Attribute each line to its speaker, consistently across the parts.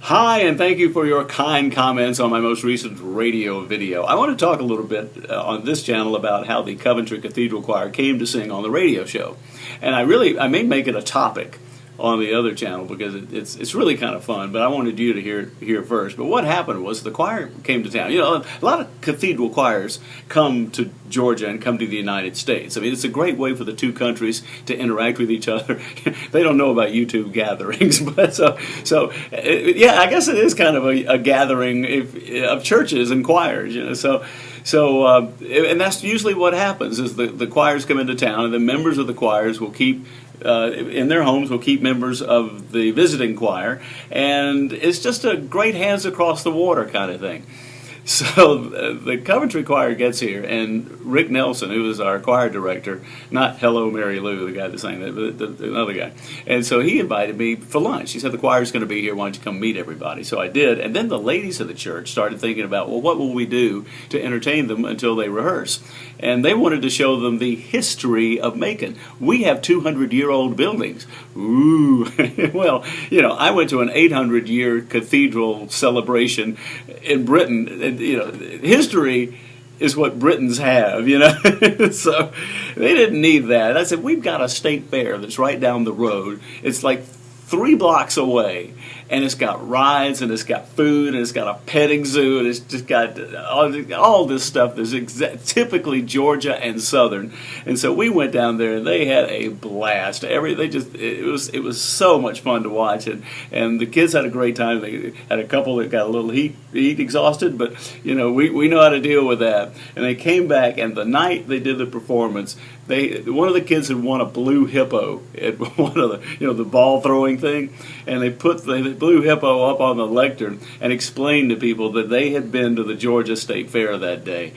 Speaker 1: Hi, and thank you for your kind comments on my most recent radio video. I want to talk a little bit on this channel about how the Coventry Cathedral Choir came to sing on the radio show. And I may make it a topic on the other channel because it's really kind of fun, but I wanted you to hear it first. But what happened was the choir came to town. You know, a lot of cathedral choirs come to Georgia and come to the United States. I mean, it's a great way for the two countries to interact with each other. They don't know about YouTube gatherings, but yeah, I guess it is kind of a gathering of churches and choirs, you know. And that's usually what happens is the choirs come into town, and the members of the choirs will keep in their homes will keep members of the visiting choir, and it's just a great hands across the water kind of thing. So the Coventry Choir gets here, and Rick Nelson, who is our choir director, not Hello Mary Lou, the guy that sang that, but another guy. And so he invited me for lunch. He said, the choir's going to be here, why don't you come meet everybody? So I did, and then the ladies of the church started thinking about, well, what will we do to entertain them until they rehearse? And they wanted to show them the history of Macon. We have 200-year-old buildings. Ooh. Well, you know, I went to an 800-year cathedral celebration in Britain, and you know, history is what Britons have, you know. So they didn't need that. I said, we've got a state fair that's right down the road. It's like 3 blocks away, and it's got rides, and it's got food, and it's got a petting zoo, and it's just got all this stuff that's typically Georgia and Southern. And so we went down there, and they had a blast. It was so much fun to watch, and the kids had a great time. They had a couple that got a little heat exhausted, but you know, we know how to deal with that. And they came back, and the night they did the performance, one of the kids had won a blue hippo at one of the ball throwing thing, and they put the blue hippo up on the lectern and explained to people that they had been to the Georgia State Fair that day.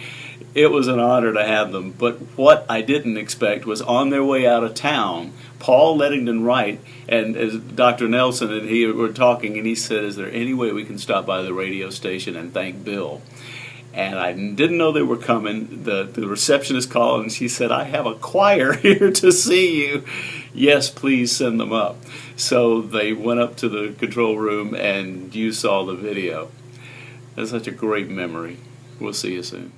Speaker 1: It was an honor to have them, but what I didn't expect was on their way out of town, Paul Lettington Wright and as Dr. Nelson and he were talking, and he said, is there any way we can stop by the radio station and thank Bill? And I didn't know they were coming. The receptionist called, and she said, I have a choir here to see you. Yes, please send them up. So they went up to the control room, and you saw the video. That's such a great memory. We'll see you soon.